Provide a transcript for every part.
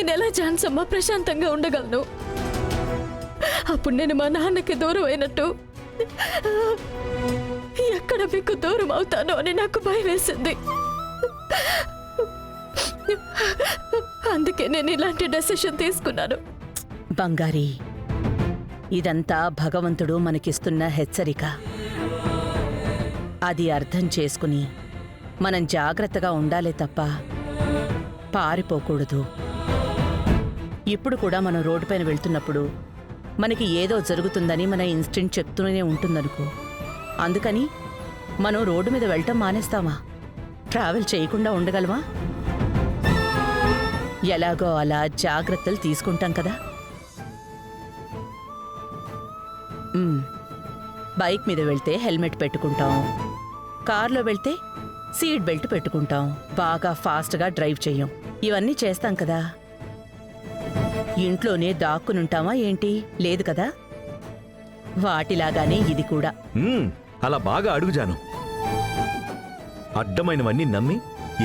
నేనెలా ఝాన్సమ్మ ప్రశాంతంగా ఉండగలను? అప్పుడు నేను మా నాన్నకి దూరం అయినట్టు ఎక్కడ మీకు దూరం అవుతానో అని నాకు భయం వేసింది. అందుకే నేను ఇలాంటి డెసిషన్ తీసుకున్నాను. బంగారి, ఇదంతా భగవంతుడు మనకిస్తున్న హెచ్చరిక. అది అర్థం చేసుకుని మనం జాగ్రత్తగా ఉండాలే తప్ప పారిపోకూడదు. ఇప్పుడు కూడా మనం రోడ్డుపైన వెళ్తున్నప్పుడు మనకి ఏదో జరుగుతుందని మన ఇన్స్టింక్ట్ చెప్తూనే ఉంటుందనుకో. అందుకని మనం రోడ్డు మీద వెళ్ళటం మానేస్తామా? ట్రావెల్ చేయకుండా ఉండగలమా? ఎలాగో అలా జాగ్రత్తలు తీసుకుంటాం కదా. బైక్ మీద వెళ్తే హెల్మెట్ పెట్టుకుంటాం, కార్లో వెళ్తే సీట్ బెల్ట్ పెట్టుకుంటాం, బాగా ఫాస్ట్గా డ్రైవ్ చెయ్యం. ఇవన్నీ చేస్తాం కదా. ఇంట్లోనే దాక్కునుంటామా ఏంటి? లేదు కదా. వాటిలాగానే ఇది కూడా. అలా బాగా అడుగుజాను. అడ్డమైనవన్నీ నమ్మి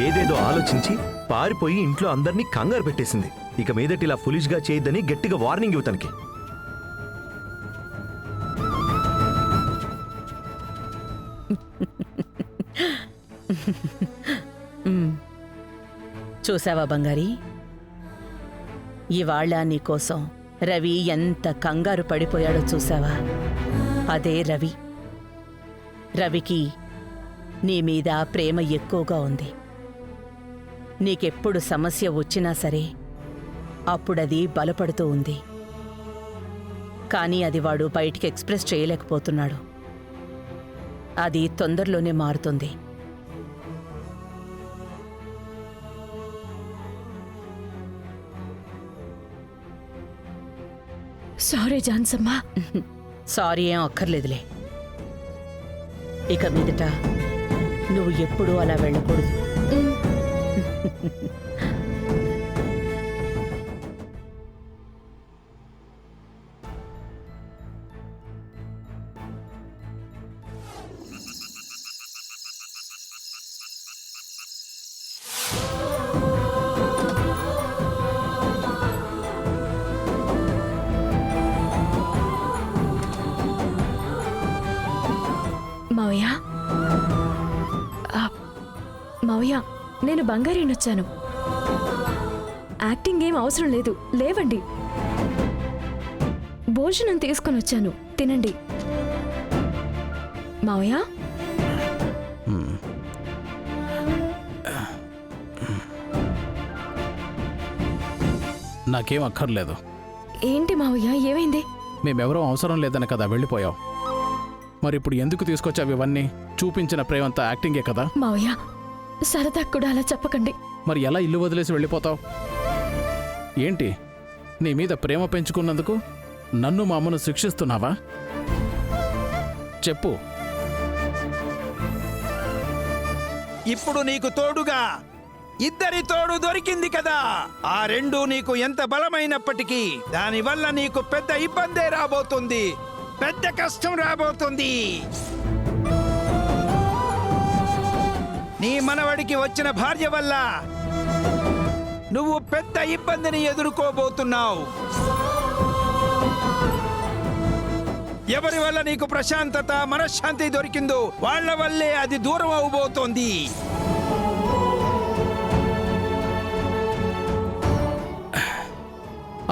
ఏదేదో ఆలోచించి పారిపోయి ఇంట్లో అందర్నీ కంగారు పెట్టేసింది. ఇక మీదటి ఇలా ఫులిష్గా చేయొద్దని గట్టిగా వార్నింగ్ ఇవ్వటానికి. చూసావా బంగారి, ఇవాళ నీకోసం రవి ఎంత కంగారు పడిపోయాడో చూసావా? అదే రవి. రవికి నీ మీద ప్రేమ ఎక్కువగా ఉంది. నీకెప్పుడు సమస్య వచ్చినా సరే అప్పుడది బలపడుతూ ఉంది. కానీ అది వాడు బయటికి ఎక్స్ప్రెస్ చేయలేకపోతున్నాడు. అది తొందరలోనే మారుతుంది. సారీ ఝాన్సమ్మ. సారీ ఏం అక్కర్లేదులే. ఇక మీదట నువ్వు ఎప్పుడూ అలా వెళ్ళకూడదు. మావయ్య, మావయ్య, నేను బంగారీని వచ్చాను. యాక్టింగ్ ఏం అవసరం లేదు, లేవండి. భోజనం తీసుకొని వచ్చాను, తినండి. మావయ్య, నాకేం అక్కర్లేదు. ఏంటి మావయ్య, ఏమైంది? మేమెవరూ అవసరం లేదని కదా వెళ్ళిపోయావు. మరి ఇప్పుడు ఎందుకు తీసుకొచ్చావు ఇవన్నీ? చూపించిన ప్రేమంతా యాక్టింగే కదా. మావయ్య, సరదా కూడా అలా చెప్పకండి. మరి ఎలా ఇల్లు వదిలేసి వెళ్ళిపోతావు? ఏంటి, నీ మీద ప్రేమ పెంచుకున్నందుకు నన్ను మా అమ్మను శిక్షిస్తున్నావా? చెప్పు. ఇప్పుడు నీకు తోడుగా ఇద్దరి తోడు దొరికింది కదా. ఆ రెండు నీకు ఎంత బలమైనప్పటికీ దానివల్ల నీకు పెద్ద ఇబ్బందే రాబోతుంది, పెద్ద కష్టం రాబోతుంది. నీ మనవడికి వచ్చిన భార్య వల్ల నువ్వు పెద్ద ఇబ్బందిని ఎదుర్కోబోతున్నావు. ఎవరి వల్ల నీకు ప్రశాంతత, మనశ్శాంతి దొరికిందో వాళ్ళ వల్లే అది దూరం అవబోతోంది.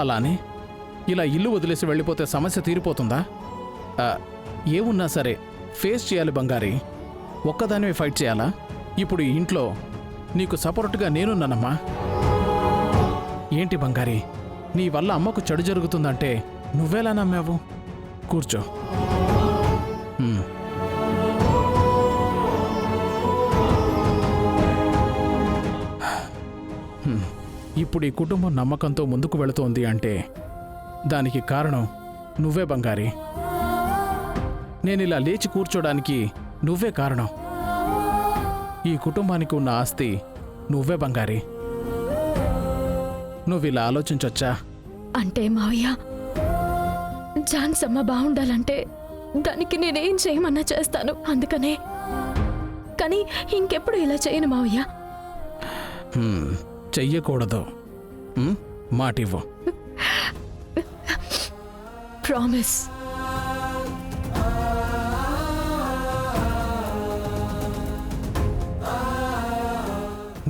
అలానే ఇలా ఇల్లు వదిలేసి వెళ్ళిపోతే సమస్య తీరిపోతుందా? ఏమున్నా సరే ఫేస్ చేయాలి బంగారి. ఒక్కదానివే ఫైట్ చేయాలా? ఇప్పుడు ఈ ఇంట్లో నీకు సపోర్ట్గా నేనున్నానమ్మా. ఏంటి బంగారి, నీ వల్ల అమ్మకు చెడు జరుగుతుందంటే నువ్వెలా నమ్మావు? కూర్చో. ఇప్పుడు ఈ కుటుంబం నమ్మకంతో ముందుకు వెళుతోంది అంటే దానికి కారణం నువ్వే బంగారి. నేనిలా లేచి కూర్చోడానికి నువ్వే కారణం. ఈ కుటుంబానికి ఉన్న ఆస్తి నువ్వే బంగారి. నువ్విలా ఆలోచించొచ్చా? అంటే మావయ్య, ఝాన్సమ్మ బాగుండాలంటే దానికి నేనేం చేయమన్నా చేస్తాను. అందుకనే. కానీ ఇంకెప్పుడు ఇలా చేయను మావయ్య. చెయ్యకూడదు. మాటివ్వు. ప్రామిస్.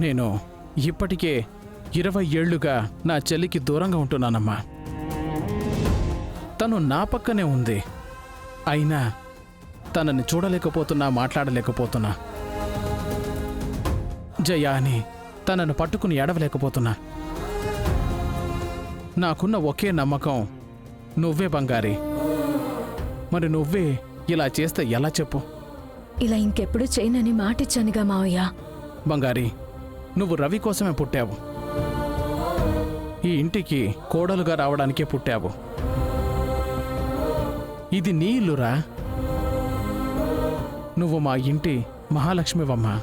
నేను ఇప్పటికే 20 ఏళ్లుగా నా చెల్లికి దూరంగా ఉంటున్నానమ్మా. తను నా పక్కనే ఉంది. అయినా తనని చూడలేకపోతున్నా, మాట్లాడలేకపోతున్నా. జయ అని తనను పట్టుకుని ఏడవలేకపోతున్నా. నాకున్న ఒకే నమ్మకం నువ్వే బంగారి. మరి నువ్వే ఇలా చేస్తే ఎలా చెప్పు? ఇలా ఇంకెప్పుడు చేయనని మాటిచ్చానుగా మావయ్య. బంగారి, నువ్వు రవి కోసమే పుట్టావు. ఈ ఇంటికి కోడలుగా రావడానికే పుట్టావు. ఇది నీ ఇల్లురా. నువ్వు మా ఇంటి మహాలక్ష్మివమ్మా.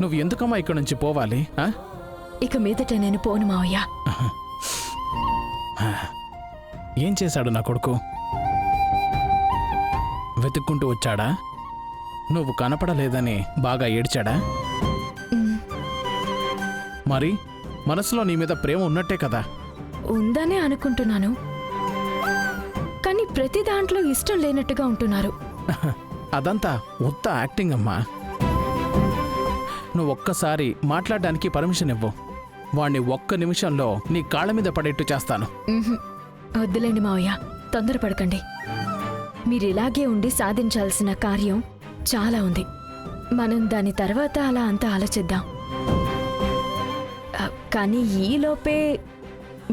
నువ్వు ఎందుకమ్మా ఇక్కడి నుంచి పోవాలి? ఇక మీదట నేను పోను మావయ్య. ఏం చేశాడు నా కొడుకు? వెతుక్కుంటూ వచ్చాడా? నువ్వు కనపడలేదని బాగా ఏడ్చాడా? మరి మనసులో నీ మీద ప్రేమ ఉన్నట్టే కదా? ఉందనే అనుకుంటున్నాను, కానీ ప్రతి దాంట్లో ఇష్టం లేనట్టుగా ఉంటున్నారు. అదంతా ఉత్త యాక్టింగ్ అమ్మా. నువ్వు ఒక్కసారి మాట్లాడడానికి పర్మిషన్ ఇవ్వు. వాణ్ణి ఒక్క నిమిషంలో నీ కాళ్ళ మీద పడేట్టు చేస్తాను. ఉహుం. వద్దులేండి మావయ్య, తొందరపడకండి. మీరిలాగే ఉండి సాధించాల్సిన కార్యం చాలా ఉంది. మనం దాని తర్వాత అలా అంతా ఆలోచిద్దాం. కానీ ఈలోపే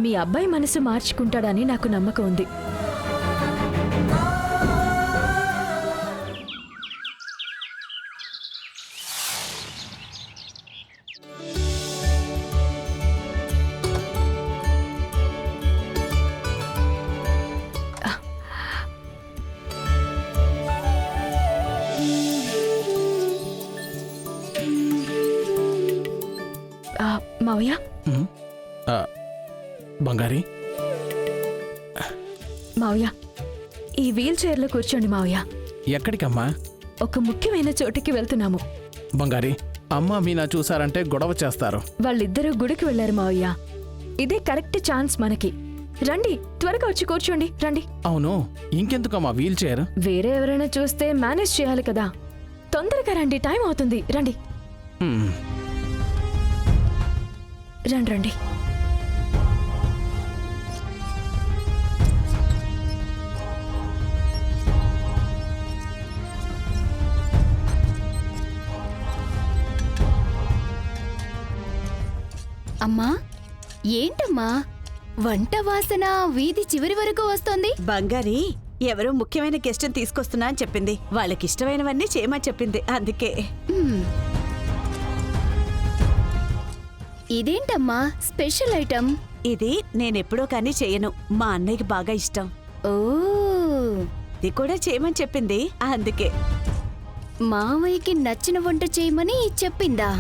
మీ అబ్బాయి మనసు మార్చుకుంటాడని నాకు నమ్మకం ఉంది. మావయ్య, బంగారి, మావయ్య ఈ వీల్ చైర్లో కూర్చోండి మావయ్య. ఎక్కడికమ్మా? ఒక ముఖ్యమైన చోటికి వెళ్తున్నాము. బంగారి, అమ్మ మీనా చూసారంటే గొడవ చేస్తారు. వాళ్ళిద్దరూ గుడికి వెళ్లారు మావయ్య. ఇదే కరెక్ట్ ఛాన్స్ మనకి. రండి, త్వరగా వచ్చి కూర్చోండి. రండి. అవును, ఇంకెందుకమ్మా వీల్ చైర్? వేరే ఎవరైనా చూస్తే మేనేజ్ చేయాలి కదా. తొందరగా రండి, టైం అవుతుంది. రండి రండి రండి. అమ్మా, ఏంటమ్మా వంట వాసన వీధి చివరి వరకు వస్తోంది? బంగారి ఎవరో ముఖ్యమైన గెస్ట్ తీసుకొస్తున్నా అని చెప్పింది. వాళ్ళకి ఇష్టమైనవన్నీ చేయమని చెప్పింది, అందుకే. ఇదేంటమ్మా స్పెషల్ ఐటమ్? ఇది నేనెప్పుడో కానీ చేయను, మా అన్నయ్యకి బాగా ఇష్టం. ఓ, ఇది కూడా చేయమని చెప్పింది, అందుకే. మావయ్యకి నచ్చిన వంట చేయమని చెప్పిందా?